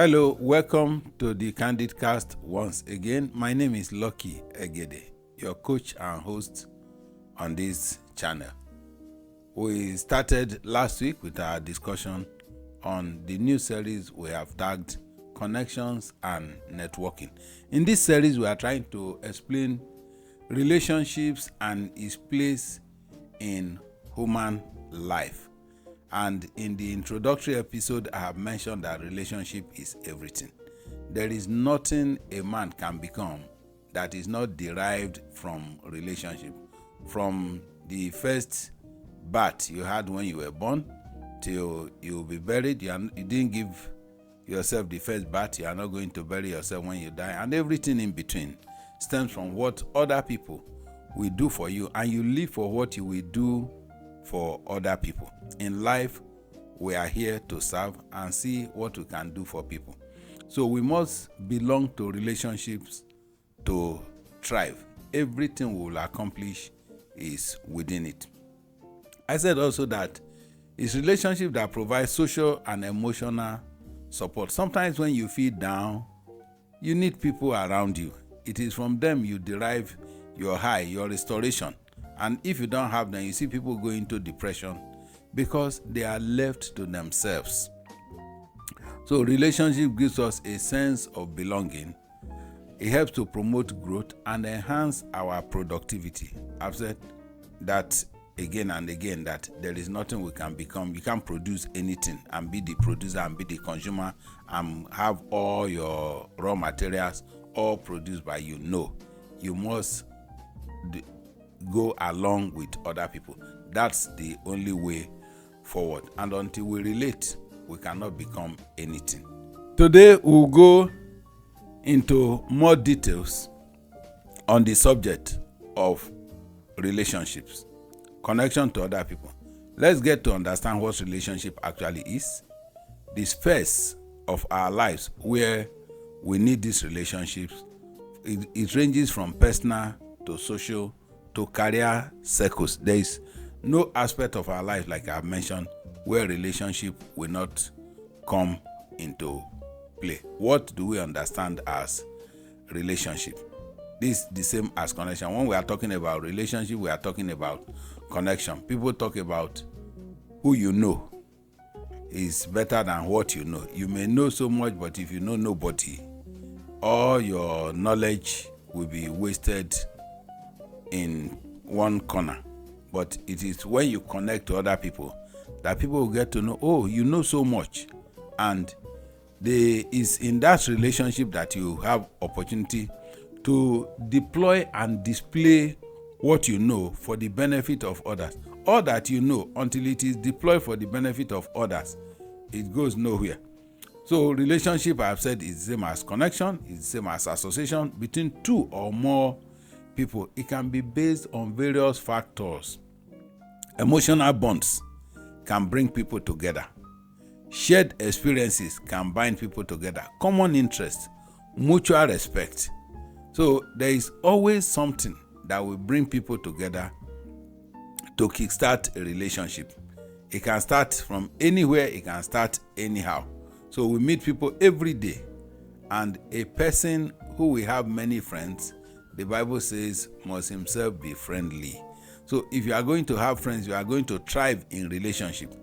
Hello, welcome to the Candid Cast once again. My name is Lucky Egede, your coach and host on this channel. We started last week with our discussion on the new series we have tagged Connections and Networking. In this series, we are trying to explain relationships and its place in human life. And in the introductory episode, I have mentioned that relationship is everything. There is nothing a man can become that is not derived from relationship. From the first birth you had when you were born till you will be buried, you didn't give yourself the first birth, you are not going to bury yourself when you die, and everything in between stems from what other people will do for you, and you live for what you will do for other people. In life, we are here to serve and see what we can do for people. So we must belong to relationships to thrive. Everything we will accomplish is within it. I said also that it's relationship that provides social and emotional support. Sometimes when you feel down, you need people around you. It is from them you derive your high, your restoration. And if you don't have them, you see people go into depression because they are left to themselves. So relationship gives us a sense of belonging. It helps to promote growth and enhance our productivity. I've said that again and again, that there is nothing we can become. You can't produce anything and be the producer and be the consumer and have all your raw materials all produced by you. No, you must go along with other people. That's the only way forward. And until we relate, we cannot become anything. Today, we'll go into more details on the subject of relationships, connection to other people. Let's get to understand what relationship actually is, the space of our lives where we need these relationships. It ranges from personal to social to career circles. There is no aspect of our life, like I've mentioned, where relationship will not come into play. What do we understand as relationship? This is the same as connection. When we are talking about relationship, we are talking about connection. People talk about who you know is better than what you know. You may know so much, but if you know nobody, all your knowledge will be wasted in one corner. But it is when you connect to other people that people will get to know, oh, you know so much. And there is in that relationship that you have opportunity to deploy and display what you know for the benefit of others. All that you know, until it is deployed for the benefit of others, it goes nowhere. So relationship, I have said, is the same as connection, is the same as association between two or more people. It can be based on various factors. Emotional bonds can bring people together. Shared experiences can bind people together. Common interests, mutual respect. So there is always something that will bring people together to kickstart a relationship. It can start from anywhere, it can start anyhow. So we meet people every day, and a person who will have many friends, the Bible says, must himself be friendly. So if you are going to have friends, you are going to thrive in relationship,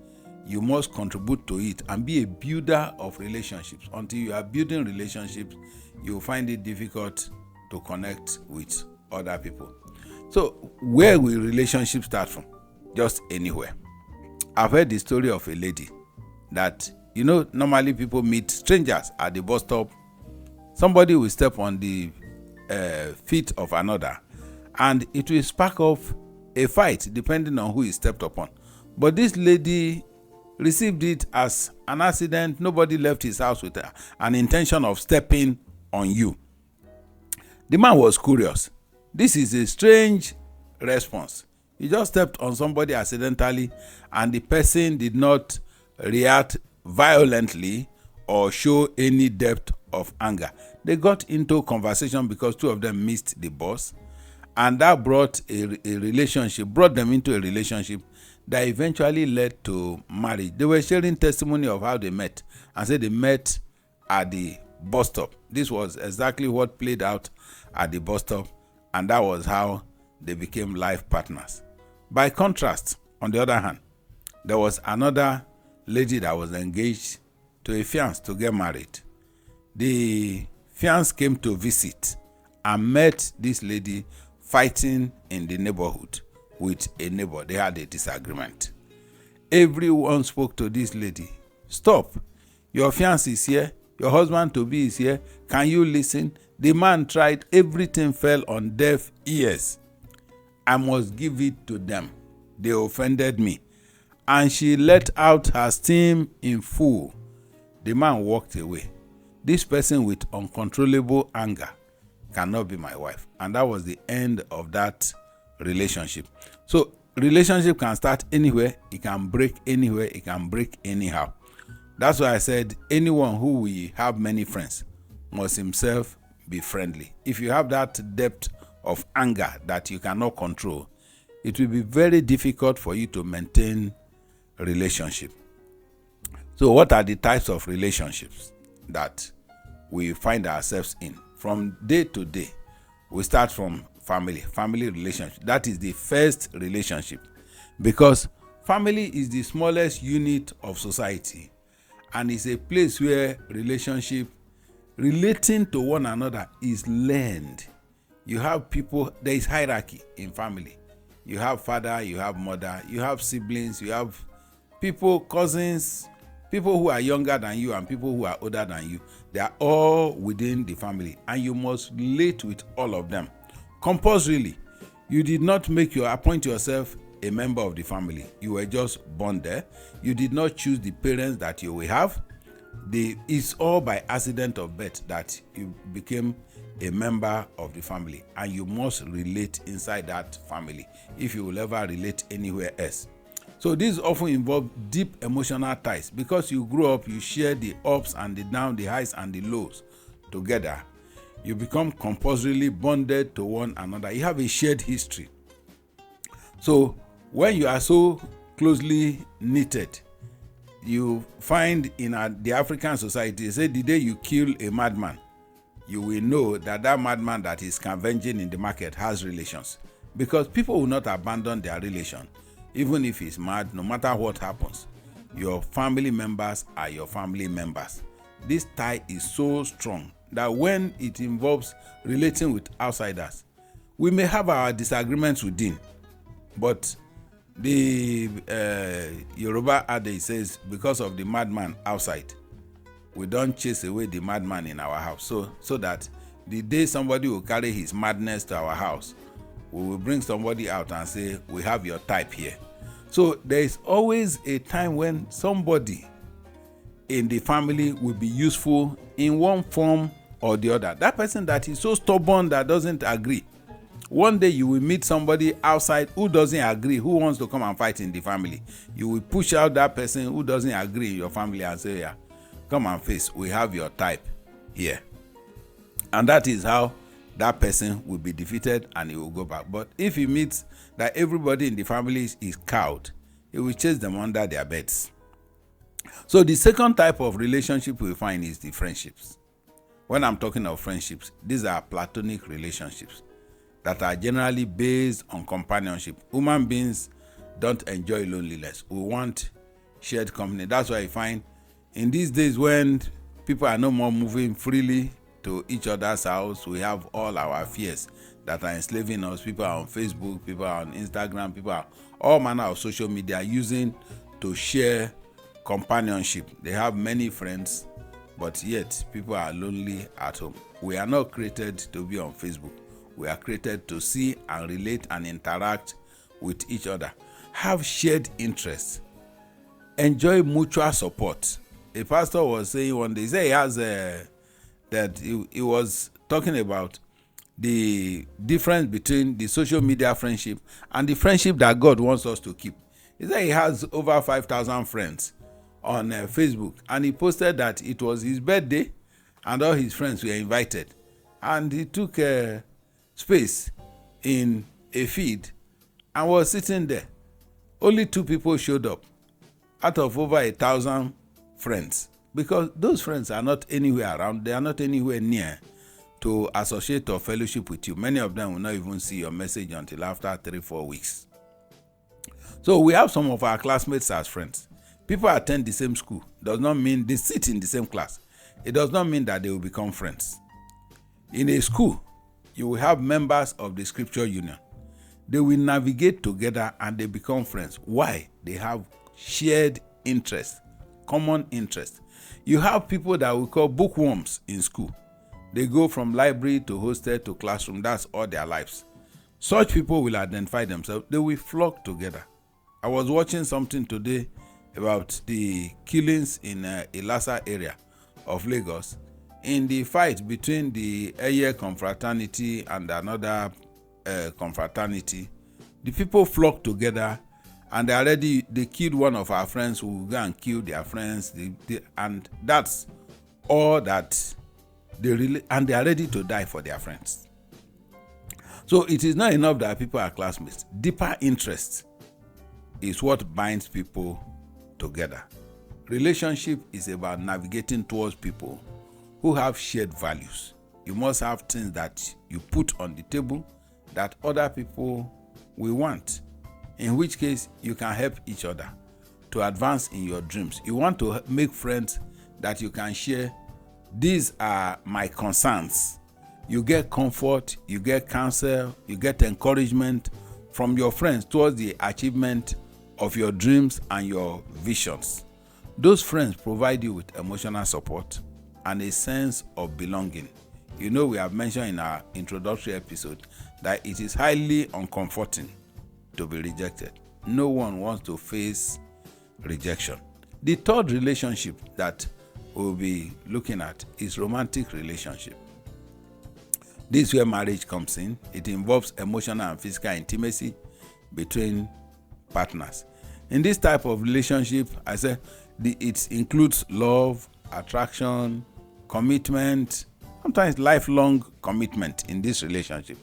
you must contribute to it and be a builder of relationships. Until you are building relationships, you will find it difficult to connect with other people. So where will relationships start from? Just anywhere. I've heard the story of a lady that, normally people meet strangers at the bus stop. Somebody will step on the feet of another, and it will spark off a fight depending on who is stepped upon. But this lady received it as an accident. Nobody left his house with an intention of stepping on you. The man was curious. This is a strange response. He just stepped on somebody accidentally, and the person did not react violently or show any depth of anger. They got into conversation because two of them missed the bus, and that brought them into a relationship that eventually led to marriage. They were sharing testimony of how they met, and said they met at the bus stop. This was exactly what played out at the bus stop, and that was how they became life partners. By contrast, on the other hand, there was another lady that was engaged to a fiancé to get married. The fiancé came to visit and met this lady fighting in the neighborhood with a neighbor. They had a disagreement. Everyone spoke to this lady. Stop. Your fiancé is here. Your husband-to-be is here. Can you listen? The man tried. Everything fell on deaf ears. I must give it to them. They offended me. And she let out her steam in full. The man walked away. This person with uncontrollable anger cannot be my wife. And that was the end of that relationship. So relationship can start anywhere. It can break anywhere. It can break anyhow. That's why I said anyone who will have many friends must himself be friendly. If you have that depth of anger that you cannot control, it will be very difficult for you to maintain a relationship. So what are the types of relationships that we find ourselves in? From day to day, we start from family relationship. That is the first relationship, because family is the smallest unit of society, and it's a place where relating to one another is learned. You have people, there is hierarchy in family. You have father, you have mother, you have siblings, you have people, cousins, people who are younger than you and people who are older than you. They are all within the family, and you must relate with all of them compulsorily. You did not appoint yourself a member of the family. You were just born there. You did not choose the parents that you will have. It's all by accident of birth that you became a member of the family, and you must relate inside that family if you will ever relate anywhere else. So this often involves deep emotional ties, because you grow up, you share the ups and the downs, the highs and the lows together. You become compulsorily bonded to one another. You have a shared history. So when you are so closely knitted, you find in the African society, say the day you kill a madman, you will know that madman that is scavenging in the market has relations, because people will not abandon their relation. Even if he's mad, no matter what happens, your family members are your family members. This tie is so strong that when it involves relating with outsiders, we may have our disagreements within, but the Yoruba adage says, because of the madman outside, we don't chase away the madman in our house. So that the day somebody will carry his madness to our house, we will bring somebody out and say, we have your type here. So there is always a time when somebody in the family will be useful in one form or the other. That person that is so stubborn that doesn't agree. One day you will meet somebody outside who doesn't agree, who wants to come and fight in the family. You will push out that person who doesn't agree in your family and say, yeah, come and face, we have your type here. And that is how that person will be defeated and he will go back. But if he meets that everybody in the family is cowed, he will chase them under their beds. So the second type of relationship we find is the friendships. When I'm talking of friendships, these are platonic relationships that are generally based on companionship. Human beings don't enjoy loneliness. We want shared company. That's why I find in these days when people are no more moving freely to each other's house, we have all our fears that are enslaving us. People are on Facebook, people are on Instagram, people are all manner of social media using to share companionship. They have many friends, but yet people are lonely at home. We are not created to be on Facebook. We are created to see and relate and interact with each other. Have shared interests. Enjoy mutual support. A pastor was saying one day, he said he has that he was talking about the difference between the social media friendship and the friendship that God wants us to keep. He said he has over 5,000 friends on Facebook, and he posted that it was his birthday and all his friends were invited, and he took space in a feed and was sitting there. Only 2 people showed up out of over 1,000 friends. because those friends are not anywhere around. They are not anywhere near to associate or fellowship with you. Many of them will not even see your message until after 3-4 weeks. So we have some of our classmates as friends. People attend the same school. Does not mean they sit in the same class. It does not mean that they will become friends. In a school, you will have members of the Scripture Union. They will navigate together and they become friends. Why? They have shared interests, common interests. You have people that we call bookworms in school. They go from library to hostel to classroom. That's all their lives. Such people will identify themselves. They will flock together. I was watching something today about the killings in Ilasa area of Lagos. In the fight between the Eye confraternity and another confraternity, the people flocked together and they killed one of our friends who go and kill their friends. And that's all that and they are ready to die for their friends. So it is not enough that people are classmates. Deeper interest is what binds people together. Relationship is about navigating towards people who have shared values. You must have things that you put on the table that other people will want, in which case you can help each other to advance in your dreams. You want to make friends that you can share. These are my concerns. You get comfort, you get counsel, you get encouragement from your friends towards the achievement of your dreams and your visions. Those friends provide you with emotional support and a sense of belonging. You know, we have mentioned in our introductory episode that it is highly uncomforting to be rejected. No one wants to face rejection. The third relationship that we'll be looking at is romantic relationship. This is where marriage comes in. It involves emotional and physical intimacy between partners. In this type of relationship, I said it includes love, attraction, commitment, sometimes lifelong commitment in this relationship.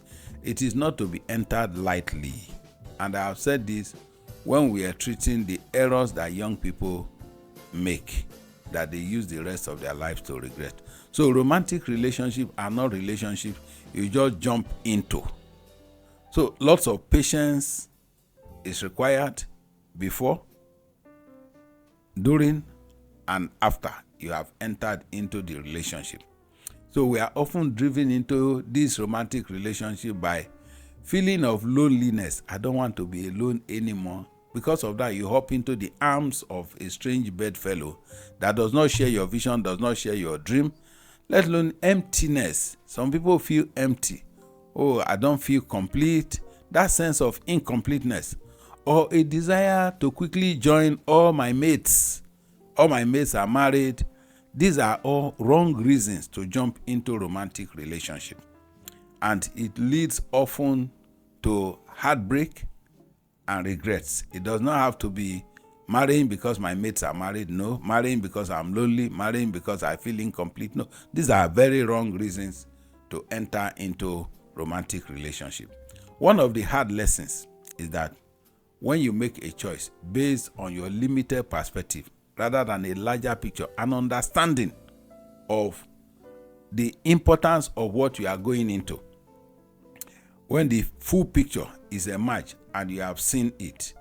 It is not to be entered lightly. And I have said this when we are treating the errors that young people make, that they use the rest of their lives to regret. So romantic relationships are not relationships you just jump into. So lots of patience is required before, during, and after you have entered into the relationship. So we are often driven into this romantic relationship by feeling of loneliness. I don't want to be alone anymore. Because of that, you hop into the arms of a strange bedfellow that does not share your vision, does not share your dream, let alone emptiness. Some people feel empty. Oh, I don't feel complete. That sense of incompleteness. Or a desire to quickly join all my mates. All my mates are married. These are all wrong reasons to jump into romantic relationship. And it leads often to heartbreak and regrets. It does not have to be marrying because my mates are married. No. Marrying because I'm lonely. Marrying because I feel incomplete. No. These are very wrong reasons to enter into romantic relationship. One of the hard lessons is that when you make a choice based on your limited perspective rather than a larger picture, an understanding of the importance of what you are going into, when the full picture is emerged and you have seen it,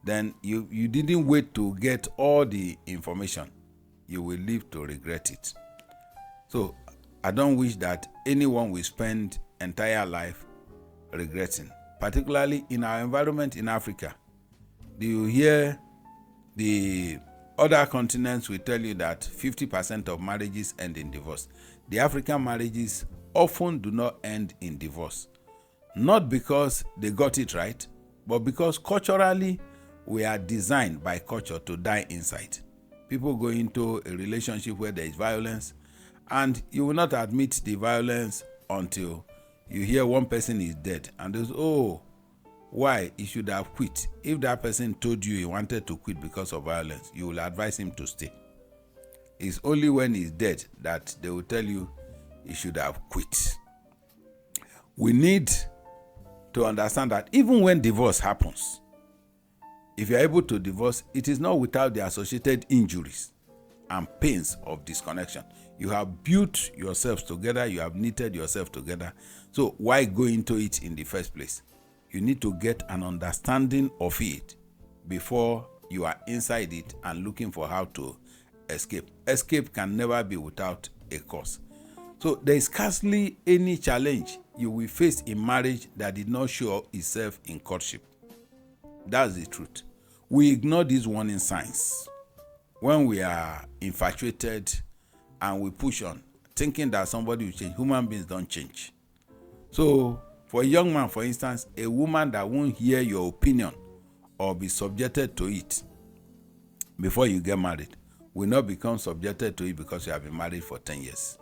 then you didn't wait to get all the information. You will live to regret it. So I don't wish that anyone will spend entire life regretting, particularly in our environment in Africa. Do you hear the other continents will tell you that 50% of marriages end in divorce? The African marriages often do not end in divorce. Not because they got it right, but because culturally we are designed by culture to die inside. People go into a relationship where there is violence, and you will not admit the violence until you hear one person is dead. And there's, oh, why? He should have quit. If that person told you he wanted to quit because of violence, you will advise him to stay. It's only when he's dead that they will tell you he should have quit. We need to understand that even when divorce happens, if you're able to divorce, it is not without the associated injuries. and pains of disconnection. You have built yourselves together, you have knitted yourself together. So why go into it in the first place? You need to get an understanding of it before you are inside it and looking for how to escape. Escape can never be without a cause. So there is scarcely any challenge you will face in marriage that did not show itself in courtship. That's the truth. We ignore these warning signs when we are infatuated and we push on, thinking that somebody will change. Human beings don't change. So for a young man, for instance, a woman that won't hear your opinion or be subjected to it before you get married will not become subjected to it because you have been married for 10 years.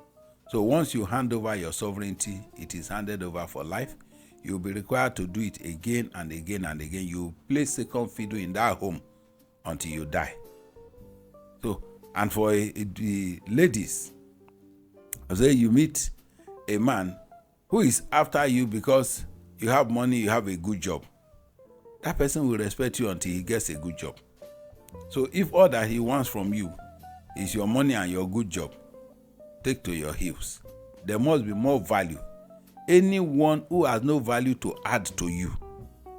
So once you hand over your sovereignty, it is handed over for life. You'll be required to do it again and again and again. You play second fiddle in that home until you die. So, and for the ladies, say you meet a man who is after you because you have money, you have a good job. That person will respect you until he gets a good job. So if all that he wants from you is your money and your good job, take to your heels. There must be more value. Anyone who has no value to add to you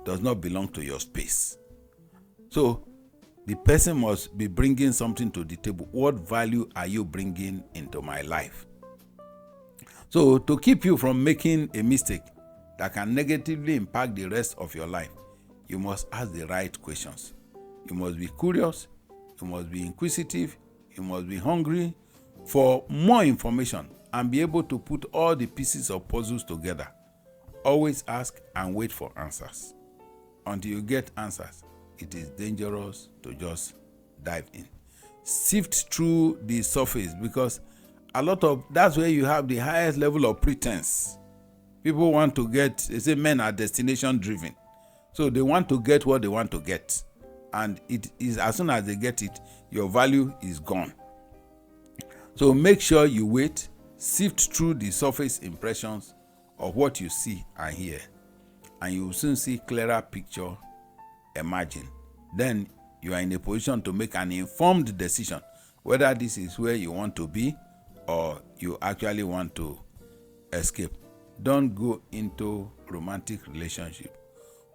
does not belong to your space. So the person must be bringing something to the table. What value are you bringing into my life? So to keep you from making a mistake that can negatively impact the rest of your life, you must ask the right questions. You must be curious, you must be inquisitive, you must be hungry for more information and be able to put all the pieces of puzzles together. Always ask and wait for answers. Until you get answers, it is dangerous to just dive in. Sift through the surface, because that's where you have the highest level of pretense. People want to get, they say men are destination driven. So they want to get what they want to get. And it is as soon as they get it, your value is gone. So make sure you wait, sift through the surface impressions of what you see and hear, and you will soon see clearer picture emerging. Then you are in a position to make an informed decision whether this is where you want to be or you actually want to escape. Don't go into romantic relationship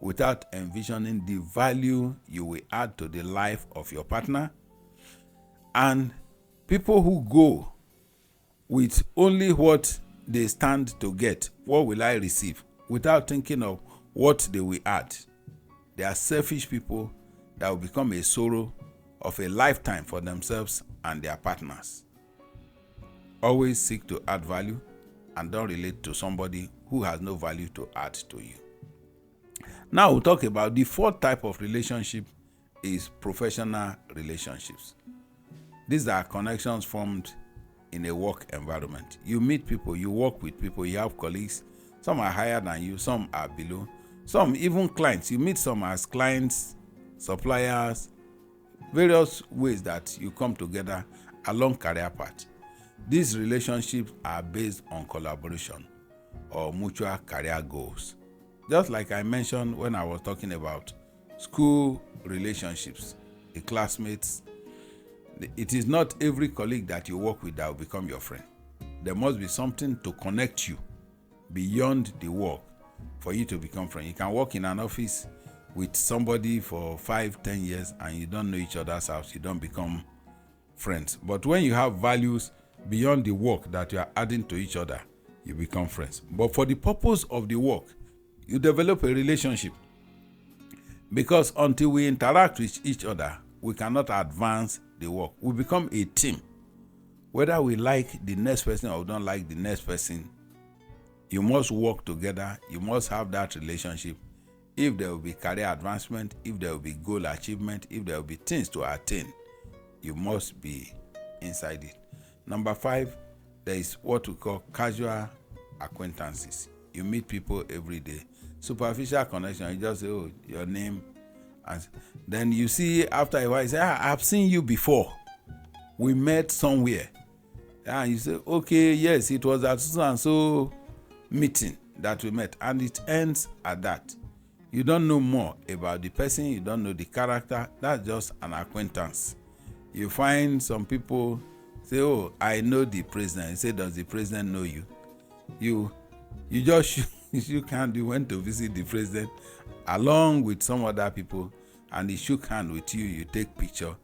without envisioning the value you will add to the life of your partner. And people who go with only what they stand to get, what will I receive, without thinking of what they will add, they are selfish people that will become a sorrow of a lifetime for themselves and their partners. Always seek to add value and don't relate to somebody who has no value to add to you. Now we'll talk about the fourth type of relationship is professional relationships. These are connections formed in a work environment. You meet people, you work with people, you have colleagues. Some are higher than you, some are below. Some even clients. You meet some as clients, suppliers, various ways that you come together along career path. These relationships are based on collaboration or mutual career goals. Just like I mentioned when I was talking about school relationships, the classmates, it is not every colleague that you work with that will become your friend. There must be something to connect you beyond the work for you to become friends. You can work in an office with somebody for 5-10 years and you don't know each other's house, you don't become friends. But when you have values beyond the work that you are adding to each other, you become friends. But for the purpose of the work, you develop a relationship, because until we interact with each other, we cannot advance the work. We become a team. Whether we like the next person or don't like the next person, you must work together. You must have that relationship. If there will be career advancement, if there will be goal achievement, if there will be things to attain, you must be inside it. Number 5, there is what we call casual acquaintances. You meet people every day. Superficial connection, you just say, oh, your name. And then you see after a while, you say, I've seen you before. We met somewhere. And you say, okay, yes, it was at so-and-so meeting that we met. And it ends at that. You don't know more about the person. You don't know the character. That's just an acquaintance. You find some people say, "Oh, I know the president." You say, "Does the president know you?" You just shook hand. You went to visit the president along with some other people, and he shook hand with you. You take picture.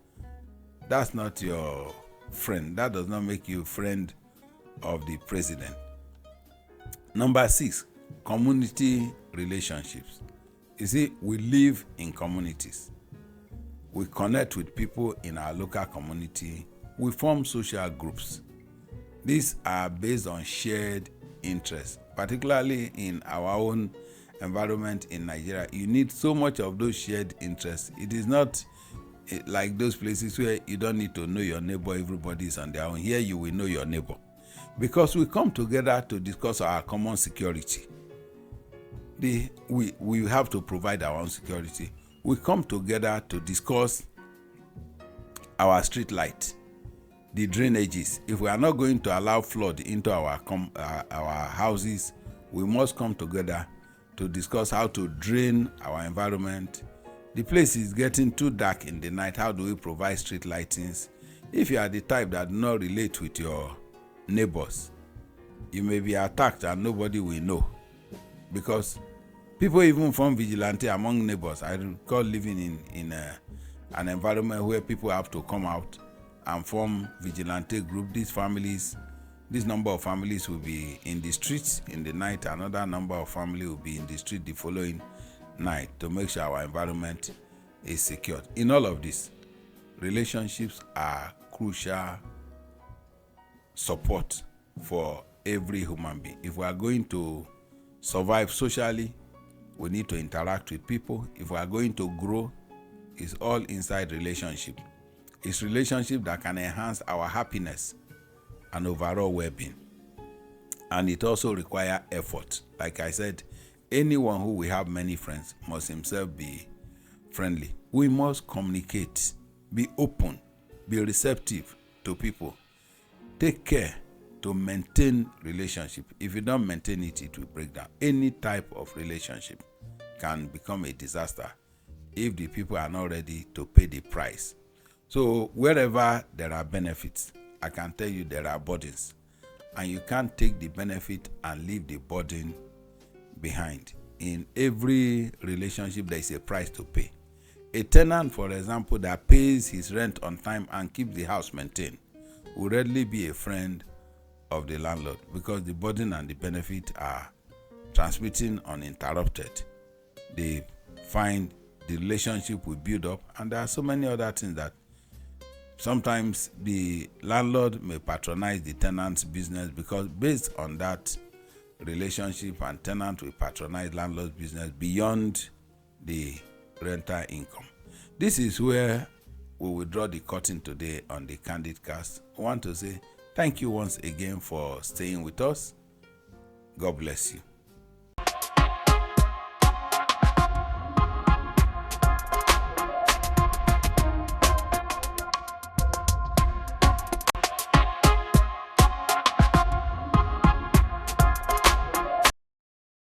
That's not your friend. That does not make you friend of the president. Number 6, community relationships. You see, we live in communities. We connect with people in our local community. We form social groups. These are based on shared interests, particularly in our own environment in Nigeria. You need so much of those shared interests. It is not like those places where you don't need to know your neighbor, everybody is on their own. Here you will know your neighbor, because we come together to discuss our common security. We have to provide our own security. We come together to discuss our street light, the drainages. If we are not going to allow flood into our houses, we must come together to discuss how to drain our environment. The place is getting too dark in the night. How do we provide street lightings? If you are the type that do not relate with your neighbors, you may be attacked and nobody will know, because people even form vigilante among neighbors. I recall living in an environment where people have to come out and form vigilante group. This number of families will be in the streets in the night. Another number of families will be in the street the following night to make sure our environment is secured. In all of this, relationships are crucial support for every human being. If we are going to survive socially, we need to interact with people. If we are going to grow, it's all inside relationship. It's relationship that can enhance our happiness and overall well-being. And it also requires effort. Like I said, anyone who will have many friends must himself be friendly. We must communicate, be open, be receptive to people. Take care to maintain relationship. If you don't maintain it, it will break down. Any type of relationship can become a disaster if the people are not ready to pay the price. So wherever there are benefits, I can tell you there are burdens, and you can't take the benefit and leave the burden behind. In every relationship, there is a price to pay. A tenant, for example, that pays his rent on time and keeps the house maintained will readily be a friend of the landlord, because the burden and the benefit are transmitting uninterrupted. They find the relationship will build up, and there are so many other things that sometimes the landlord may patronize the tenant's business, because based on that relationship, and tenant will patronize landlord's business beyond the rental income. This is where we will draw the curtain today on the Candid Cast. I want to say thank you once again for staying with us. God bless you.